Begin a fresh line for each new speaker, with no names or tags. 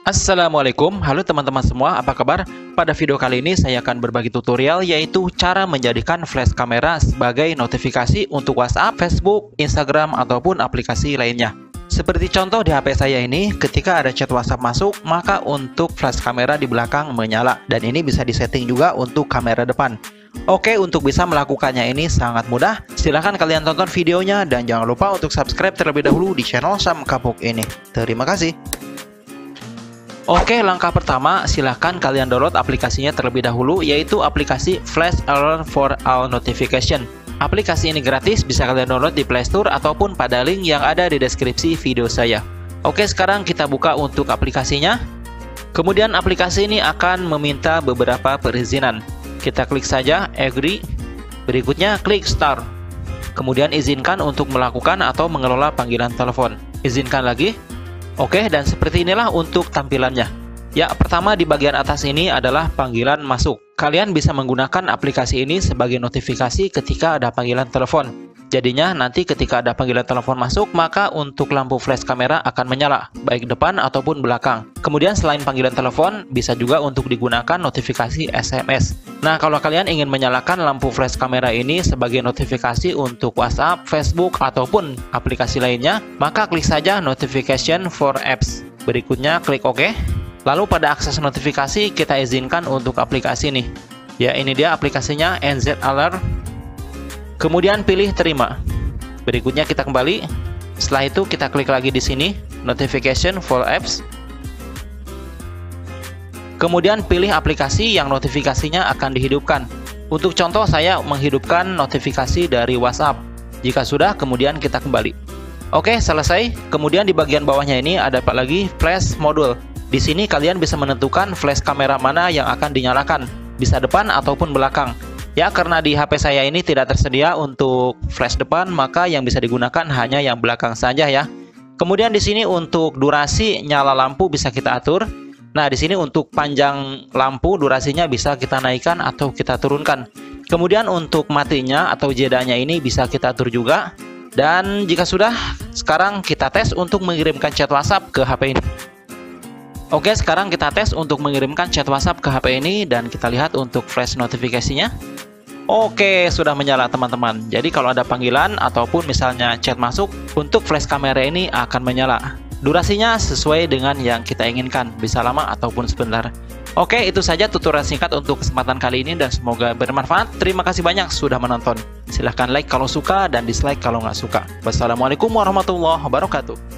Assalamualaikum, halo teman-teman semua, apa kabar? Pada video kali ini saya akan berbagi tutorial yaitu cara menjadikan flash kamera sebagai notifikasi untuk WhatsApp, Facebook, Instagram, ataupun aplikasi lainnya. Seperti contoh di HP saya ini, ketika ada chat WhatsApp masuk, maka untuk flash kamera di belakang menyala. Dan ini bisa disetting juga untuk kamera depan. Oke, untuk bisa melakukannya ini sangat mudah. Silahkan kalian tonton videonya dan jangan lupa untuk subscribe terlebih dahulu di channel Sam Kapuk ini. Terima kasih. Oke, langkah pertama, silahkan kalian download aplikasinya terlebih dahulu, yaitu aplikasi Flash Alert for All Notification. Aplikasi ini gratis, bisa kalian download di Play Store ataupun pada link yang ada di deskripsi video saya. Oke, sekarang kita buka untuk aplikasinya. Kemudian aplikasi ini akan meminta beberapa perizinan. Kita klik saja Agree. Berikutnya klik Start. Kemudian izinkan untuk melakukan atau mengelola panggilan telepon. Izinkan lagi. Oke, dan seperti inilah untuk tampilannya. Ya, pertama di bagian atas ini adalah panggilan masuk. Kalian bisa menggunakan aplikasi ini sebagai notifikasi ketika ada panggilan telepon. Jadinya nanti ketika ada panggilan telepon masuk, maka untuk lampu flash kamera akan menyala, baik depan ataupun belakang. Kemudian selain panggilan telepon, bisa juga untuk digunakan notifikasi SMS. Nah, kalau kalian ingin menyalakan lampu flash kamera ini sebagai notifikasi untuk WhatsApp, Facebook, ataupun aplikasi lainnya, maka klik saja Notification for Apps. Berikutnya klik OK. Lalu pada akses notifikasi kita izinkan untuk aplikasi ini. Ya, ini dia aplikasinya NZ Alert. Kemudian pilih terima. Berikutnya kita kembali. Setelah itu kita klik lagi di sini Notification for Apps. Kemudian pilih aplikasi yang notifikasinya akan dihidupkan. Untuk contoh saya menghidupkan notifikasi dari WhatsApp. Jika sudah, kemudian kita kembali. Oke, selesai. Kemudian di bagian bawahnya ini ada lagi flash module. Di sini kalian bisa menentukan flash kamera mana yang akan dinyalakan, bisa depan ataupun belakang. Ya, karena di HP saya ini tidak tersedia untuk flash depan, maka yang bisa digunakan hanya yang belakang saja ya. Kemudian di sini untuk durasi nyala lampu bisa kita atur. Nah, di sini untuk panjang lampu durasinya bisa kita naikkan atau kita turunkan. Kemudian untuk matinya atau jedanya ini bisa kita atur juga. Dan jika sudah, sekarang kita tes untuk mengirimkan chat WhatsApp ke HP ini. Oke, sekarang kita tes untuk mengirimkan chat WhatsApp ke HP ini dan kita lihat untuk flash notifikasinya. Oke, sudah menyala teman-teman. Jadi kalau ada panggilan ataupun misalnya chat masuk, untuk flash kamera ini akan menyala. Durasinya sesuai dengan yang kita inginkan, bisa lama ataupun sebentar. Oke, itu saja tutorial singkat untuk kesempatan kali ini dan semoga bermanfaat. Terima kasih banyak sudah menonton. Silahkan like kalau suka dan dislike kalau nggak suka. Wassalamualaikum warahmatullahi wabarakatuh.